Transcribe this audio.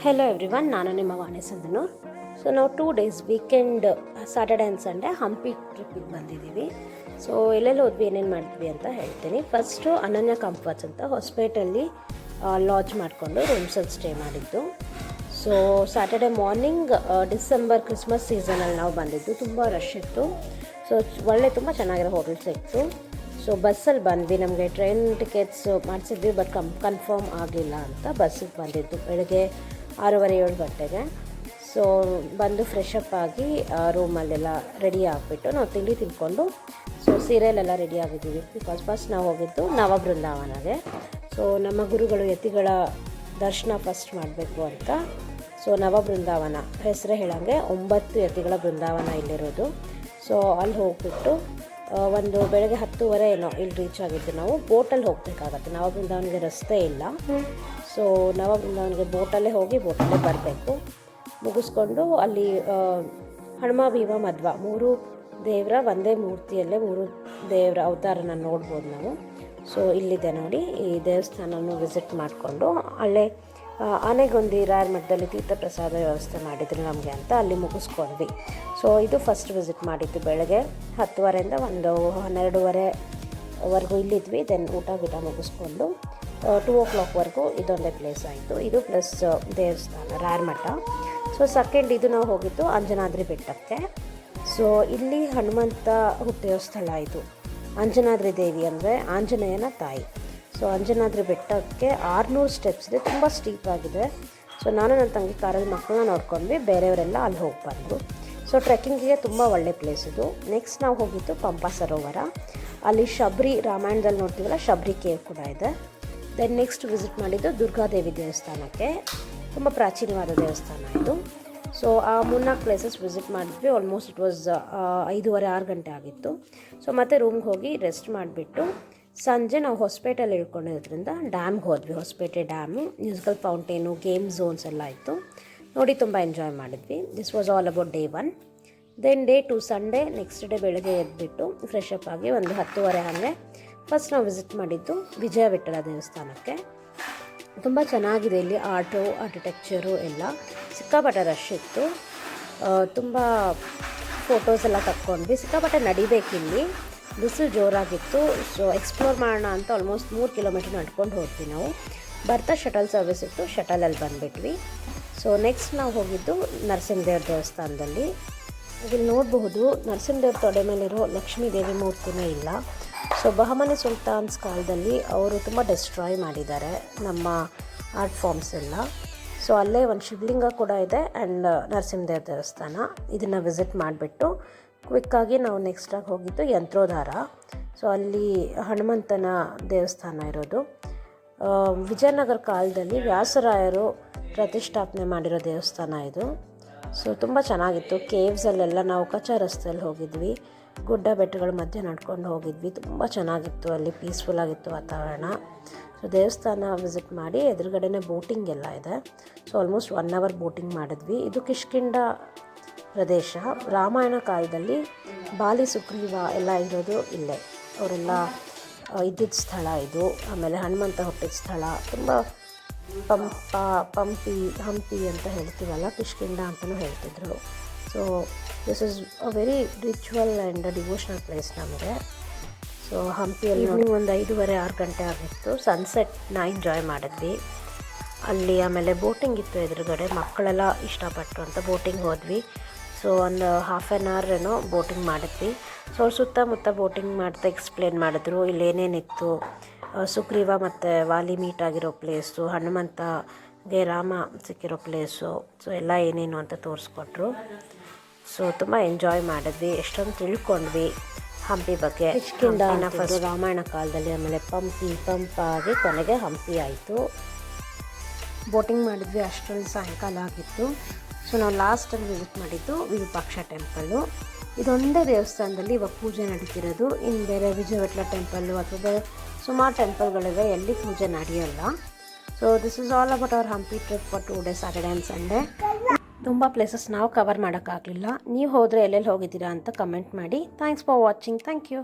Hello everyone, ನಾನು ನಿಮ್ಮ ವಾಣಿ ಸಂದನೂರ್. So ನಾವು 2 days weekend Saturday and Sunday Hampi ಟ್ರಿಪ್ಪಿಗೆ ಬಂದಿದ್ದೀವಿ. ಸೊ ಎಲ್ಲೆಲ್ಲಿ ಹೋದ್ವಿ, ಏನೇನು ಮಾಡಿದ್ವಿ ಅಂತ ಹೇಳ್ತೀನಿ. ಫಸ್ಟು ಅನನ್ಯ ಕಂಫರ್ಟ್ಸ್ ಅಂತ ಹೊಸಪೇಟೆಯಲ್ಲಿ ಲಾಡ್ಜ್ ಮಾಡಿಕೊಂಡು ರೂಮ್ಸಲ್ಲಿ ಸ್ಟೇ ಮಾಡಿದ್ದು. So Saturday morning December Christmas ಸೀಸನಲ್ಲಿ ನಾವು ಬಂದಿದ್ದು. ತುಂಬ ರಶ್ ಇತ್ತು. ಸೊ ತುಂಬ ಚೆನ್ನಾಗಿರೋ ಹೋಟೆಲ್ ಸಿಕ್ತು. ಸೊ ಬಸ್ಸಲ್ಲಿ ಬಂದ್ವಿ. ನಮಗೆ ಟ್ರೈನ್ ಟಿಕೆಟ್ಸ್ ಮಾಡಿಸಿದ್ವಿ, ಬಟ್ ಕನ್ಫರ್ಮ್ ಆಗಲಿಲ್ಲ ಅಂತ ಬಸ್ಸಿಗೆ ಬಂದಿದ್ದು ಬೆಳಗ್ಗೆ 6:30-7 ಗಂಟೆಗೆ. ಸೊ ಬಂದು ಫ್ರೆಶ್ ಅಪ್ ಆಗಿ ರೂಮಲ್ಲೆಲ್ಲ ರೆಡಿ ಆಗಿಬಿಟ್ಟು ನಾವು ತಿಂಡಿ ತಿಂದ್ಕೊಂಡು ಸೊ ಸೀರೆಯಲ್ಲೆಲ್ಲ ರೆಡಿ ಆಗಿದ್ದೀವಿ. ಬಿಕಾಸ್ ಫಸ್ಟ್ ನಾವು ಹೋಗಿದ್ದು ನವಬೃಂದಾವನಗೆ. ಸೊ ನಮ್ಮ ಗುರುಗಳು ಯತಿಗಳ ದರ್ಶನ ಫಸ್ಟ್ ಮಾಡಬೇಕು ಅಂತ. ಸೊ ನವಬೃಂದಾವನ ಹೆಸರೇ ಹೇಳಂಗೆ 9 ಯತಿಗಳ ಬೃಂದಾವನ ಇಲ್ಲಿರೋದು. ಸೊ ಅಲ್ಲಿ ಹೋಗ್ಬಿಟ್ಟು ಒಂದು ಬೆಳಗ್ಗೆ 10:30 ಏನೋ ಇಲ್ಲಿ ರೀಚ್ ಆಗಿದ್ದು. ನಾವು ಬೋಟಲ್ಲಿ ಹೋಗಬೇಕಾಗತ್ತೆ. ನವಬೃಂದಾವನಿಗೆ ರಸ್ತೆ ಇಲ್ಲ. ಸೊ ನವಬೃಂದಾವನಿಗೆ ಬೋಟಲ್ಲೇ ಹೋಗಿ ಬೋಟಲ್ಲೇ ಬರಬೇಕು. ಮುಗಿಸ್ಕೊಂಡು ಅಲ್ಲಿ ಹನುಮ ಭೀಮ ಮಧ್ವ 3 ದೇವರ ಒಂದೇ ಮೂರ್ತಿಯಲ್ಲೇ 3 ದೇವರ ಅವತಾರನ ನೋಡ್ಬೋದು ನಾವು. ಸೊ ಇಲ್ಲಿದೆ ನೋಡಿ, ಈ ದೇವಸ್ಥಾನವನ್ನು ವಿಸಿಟ್ ಮಾಡಿಕೊಂಡು ಅಲ್ಲೇ ಆನೆಗೊಂದಿ ರಾಯರ ಮಠದಲ್ಲಿ ತೀರ್ಥ ಪ್ರಸಾದ ವ್ಯವಸ್ಥೆ ಮಾಡಿದ್ರು ನಮಗೆ ಅಂತ ಅಲ್ಲಿ ಮುಗಿಸ್ಕೊಂಡ್ವಿ. ಸೊ ಇದು ಫಸ್ಟ್ ವಿಸಿಟ್ ಮಾಡಿದ್ದು. ಬೆಳಗ್ಗೆ 10:30 ಒಂದು 12:30ವರೆಗೂ ಇಲ್ಲಿದ್ವಿ. ದೆನ್ ಊಟ ಮುಗಿಸ್ಕೊಂಡು 2 o'clockವರೆಗೂ ಇದೊಂದೇ ಪ್ಲೇಸ್ ಆಯಿತು. ಇದು ಪ್ಲಸ್ ದೇವಸ್ಥಾನ ರಾಯರ ಮಠ. ಸೊ ಸೆಕೆಂಡ್ ಇದು ನಾವು ಹೋಗಿದ್ದು ಅಂಜನಾದ್ರಿ ಬೆಟ್ಟಕ್ಕೆ. ಸೊ ಇಲ್ಲಿ ಹನುಮಂತ ಹುಟ್ಟಿರೋ ಸ್ಥಳ ಇದು. ಅಂಜನಾದ್ರಿ ದೇವಿ ಅಂದರೆ ಆಂಜನೇಯನ ತಾಯಿ. ಸೊ ಅಂಜನಾದ್ರಿ ಬೆಟ್ಟಕ್ಕೆ 600 ಸ್ಟೆಪ್ಸ್ ಇದೆ. ತುಂಬ ಸ್ಟೀಪ್ ಆಗಿದೆ. ಸೊ ನಾನು ನನ್ನ ತಂಗಿ ಕಾರಲ್ಲಿ ಮಕ್ಕಳನ್ನ ನೋಡ್ಕೊಂಡ್ವಿ. ಬೇರೆಯವರೆಲ್ಲ ಅಲ್ಲಿ ಹೋಗಿ ಬಂದರು. ಸೊ ಟ್ರೆಕ್ಕಿಂಗಿಗೆ ತುಂಬ ಒಳ್ಳೆ ಪ್ಲೇಸ್ ಇದು. ನೆಕ್ಸ್ಟ್ ನಾವು ಹೋಗಿದ್ದು ಪಂಪ ಸರೋವರ. ಅಲ್ಲಿ ಶಬರಿ ರಾಮಾಯಣದಲ್ಲಿ ನೋಡ್ತೀವಲ್ಲ, ಶಬರಿ ಕೇವ್ ಕೂಡ ಇದೆ. ದೆನ್ ನೆಕ್ಸ್ಟ್ ವಿಸಿಟ್ ಮಾಡಿದ್ದು ದುರ್ಗಾದೇವಿ ದೇವಸ್ಥಾನಕ್ಕೆ. ತುಂಬ ಪ್ರಾಚೀನವಾದ ದೇವಸ್ಥಾನ ಇದು. ಸೊ ಆ 3-4 ಪ್ಲೇಸಸ್ ವಿಸಿಟ್ ಮಾಡಿದ್ವಿ. ಆಲ್ಮೋಸ್ಟ್ ಇಟ್ ವಾಸ್ 5:30-6 ಗಂಟೆ ಆಗಿತ್ತು. ಸೊ ಮತ್ತೆ ರೂಮ್ಗೆ ಹೋಗಿ ರೆಸ್ಟ್ ಮಾಡಿಬಿಟ್ಟು ಸಂಜೆ ನಾವು ಹೊಸಪೇಟೆಯಲ್ಲಿ ಇಳ್ಕೊಂಡಿರೋದ್ರಿಂದ ಡ್ಯಾಮ್ಗೆ ಹೋದ್ವಿ. Hosapete dam, musical fountain, game zones ಎಲ್ಲ ಇತ್ತು. ನೋಡಿ ತುಂಬ ಎಂಜಾಯ್ ಮಾಡಿದ್ವಿ. This was all about day 1. Then day 2 Sunday. Next day ಬೆಳಗ್ಗೆ ಎದ್ಬಿಟ್ಟು ಫ್ರೆಶ್ ಅಪ್ ಆಗಿ ಒಂದು 10:30 ಹಾಗೆ ಫಸ್ಟ್ ನಾವು ವಿಸಿಟ್ ಮಾಡಿದ್ದು ವಿಜಯ ವಿಠಲ ದೇವಸ್ಥಾನಕ್ಕೆ. ತುಂಬ ಚೆನ್ನಾಗಿದೆ ಇಲ್ಲಿ ಆರ್ಕಿಟೆಕ್ಚರು ಎಲ್ಲ. ಸಿಕ್ಕಾಪಟ್ಟೆ ರಶ್ ಇತ್ತು. ತುಂಬ ಫೋಟೋಸ್ ಎಲ್ಲ ತಕ್ಕೊಂಡ್ವಿ. ಸಿಕ್ಕಾಪಟ್ಟೆ ನಡಿಬೇಕಿಲ್ಲಿ, ಬಿಸಿಲು ಜೋರಾಗಿತ್ತು. ಸೊ ಎಕ್ಸ್ಪ್ಲೋರ್ ಮಾಡೋಣ ಅಂತ ಆಲ್ಮೋಸ್ಟ್ 3 ಕಿಲೋಮೀಟರ್ ನಡ್ಕೊಂಡು ಹೋದ್ವಿ ನಾವು. ಬರ್ತಾ ಶಟಲ್ ಸರ್ವಿಸ್ ಇತ್ತು, ಶಟಲಲ್ಲಿ ಬಂದುಬಿಟ್ವಿ. ಸೊ ನೆಕ್ಸ್ಟ್ ನಾವು ಹೋಗಿದ್ದು ನರಸಿಂಹದೇವ್ರ ದೇವಸ್ಥಾನದಲ್ಲಿ. ಇಲ್ಲಿ ನೋಡಬಹುದು ನರಸಿಂಹದೇವ್ರ ತೊಡೆ ಮೇಲಿರೋ ಲಕ್ಷ್ಮೀ ದೇವಿ ಮೂರ್ತಿನೇ ಇಲ್ಲ. ಸೊ ಬಹಮನಿ ಸುಲ್ತಾನ್ಸ್ ಕಾಲದಲ್ಲಿ ಅವರು ತುಂಬ ಡಿಸ್ಟ್ರಾಯ್ ಮಾಡಿದ್ದಾರೆ ನಮ್ಮ ಆರ್ಟ್ ಫಾರ್ಮ್ಸ್ ಎಲ್ಲ. ಸೊ ಅಲ್ಲೇ ಒಂದು ಶಿವಲಿಂಗ ಕೂಡ ಇದೆ ಆ್ಯಂಡ್ ನರಸಿಂಹದೇವ್ರ ದೇವಸ್ಥಾನ. ಇದನ್ನು ವಿಸಿಟ್ ಮಾಡಿಬಿಟ್ಟು ಕ್ವಿಕ್ಕಾಗಿ ನಾವು ನೆಕ್ಸ್ಟಾಗಿ ಹೋಗಿದ್ದು ಯಂತ್ರೋದ್ಧಾರ. ಸೊ ಅಲ್ಲಿ ಹನುಮಂತನ ದೇವಸ್ಥಾನ ಇರೋದು. ವಿಜಯನಗರ ಕಾಲದಲ್ಲಿ ವ್ಯಾಸರಾಯರು ಪ್ರತಿಷ್ಠಾಪನೆ ಮಾಡಿರೋ ದೇವಸ್ಥಾನ ಇದು. ಸೊ ತುಂಬ ಚೆನ್ನಾಗಿತ್ತು. ಕೇವ್ಸಲ್ಲೆಲ್ಲ ನಾವು ಕಚ್ಚಾ ರಸ್ತೆಯಲ್ಲಿ ಹೋಗಿದ್ವಿ. ಗುಡ್ಡ ಬೆಟ್ಟಗಳ ಮಧ್ಯೆ ನಡ್ಕೊಂಡು ಹೋಗಿದ್ವಿ. ತುಂಬ ಚೆನ್ನಾಗಿತ್ತು. ಅಲ್ಲಿ ಪೀಸ್ಫುಲ್ ಆಗಿತ್ತು ವಾತಾವರಣ. ಸೊ ದೇವಸ್ಥಾನ ವಿಸಿಟ್ ಮಾಡಿ ಎದುರುಗಡೆನೇ ಬೋಟಿಂಗ್ ಎಲ್ಲ ಇದೆ. ಸೊ ಆಲ್ಮೋಸ್ಟ್ 1 hour ಬೋಟಿಂಗ್ ಮಾಡಿದ್ವಿ. ಇದು ಕಿಷ್ಕಿಂಧ ಪ್ರದೇಶ. ರಾಮಾಯಣ ಕಾಲದಲ್ಲಿ ಬಾಲಿ ಸುಗ್ರೀವ ಎಲ್ಲ ಇರೋದು ಇಲ್ಲೇ. ಅವರೆಲ್ಲ ಇದ್ದಿದ್ದ ಸ್ಥಳ ಇದು. ಆಮೇಲೆ ಹನುಮಂತ ಹುಟ್ಟಿದ ಸ್ಥಳ. ತುಂಬ ಹಂಪಿ ಅಂತ ಹೇಳ್ತೀವಲ್ಲ, ಕಿಷ್ಕಿಂಧ ಅಂತಲೂ ಹೇಳ್ತಿದ್ರು. So this is a very ritual and devotional place ನಮಗೆ. ಸೊ ಹಂಪಿಯಲ್ಲಿ ಒಂದು 5:30-6 ಗಂಟೆ ಆಗಿತ್ತು. ಸನ್ಸೆಟ್ನ ಎಂಜಾಯ್ ಮಾಡಿದ್ವಿ ಅಲ್ಲಿ. ಆಮೇಲೆ ಬೋಟಿಂಗ್ ಇತ್ತು ಎದುರುಗಡೆ. ಮಕ್ಕಳೆಲ್ಲ ಇಷ್ಟಪಟ್ಟರು ಅಂತ ಬೋಟಿಂಗ್ ಹೋದ್ವಿ. ಸೊ ಒಂದು 1/2 hour ಏನೋ ಬೋಟಿಂಗ್ ಮಾಡಿದ್ವಿ. ಸೊ ಸುತ್ತಮುತ್ತ ಬೋಟಿಂಗ್ ಮಾಡ್ತಾ ಎಕ್ಸ್ಪ್ಲೇನ್ ಮಾಡಿದ್ರು ಇಲ್ಲೇನೇನಿತ್ತು. ಸುಗ್ರೀವ ಮತ್ತು ವಾಲಿ ಮೀಟ್ ಆಗಿರೋ ಪ್ಲೇಸು, ಹನುಮಂತಗೆ ರಾಮ ಸಿಕ್ಕಿರೋ ಪ್ಲೇಸು, ಸೊ ಎಲ್ಲ ಏನೇನು ಅಂತ ತೋರಿಸ್ಕೊಟ್ರು. ಸೊ ತುಂಬ ಎಂಜಾಯ್ ಮಾಡಿದ್ವಿ. ಎಷ್ಟೊಂದು ತಿಳ್ಕೊಂಡ್ವಿ ಹಂಪಿ ಬಗ್ಗೆ. ಕಿಷ್ಕಿಂಧ ಫಸ್ಟ್ ರಾಮಾಯಣ ಕಾಲದಲ್ಲಿ, ಆಮೇಲೆ ಪಂಪಾಗಿ ಕೊನೆಗೆ ಹಂಪಿ ಆಯಿತು. ಬೋಟಿಂಗ್ ಮಾಡಿದ್ವಿ. ಅಷ್ಟರಲ್ಲಿ ಸಾಯಂಕಾಲ ಆಗಿತ್ತು. ಸೊ ನಾವು ಲಾಸ್ಟಲ್ಲಿ ವಿಸಿಟ್ ಮಾಡಿದ್ದು ವಿರೂಪಾಕ್ಷ ಟೆಂಪಲ್ಲು. ಇದೊಂದೇ ದೇವಸ್ಥಾನದಲ್ಲಿ ಇವಾಗ ಪೂಜೆ ನಡೀತಿರೋದು. ಇನ್ನು ಬೇರೆ ವಿಜಯ ವಿಠಲ ಟೆಂಪಲ್ಲು ಅಥವಾ ಬೇರೆ ಸುಮಾರು ಟೆಂಪಲ್ಗಳಿವೆ, ಎಲ್ಲಿ ಪೂಜೆ ನಡೆಯೋಲ್ಲ. So this is all about our Hampi trip for 2 days Saturday and Sunday. ತುಂಬ ಪ್ಲೇಸಸ್ ನಾವು ಕವರ್ ಮಾಡೋಕ್ಕಾಗಲಿಲ್ಲ. ನೀವು ಹೋದರೆ ಎಲ್ಲೆಲ್ಲಿ ಹೋಗಿದ್ದೀರಾ ಅಂತ ಕಮೆಂಟ್ ಮಾಡಿ. Thanks for watching. Thank you.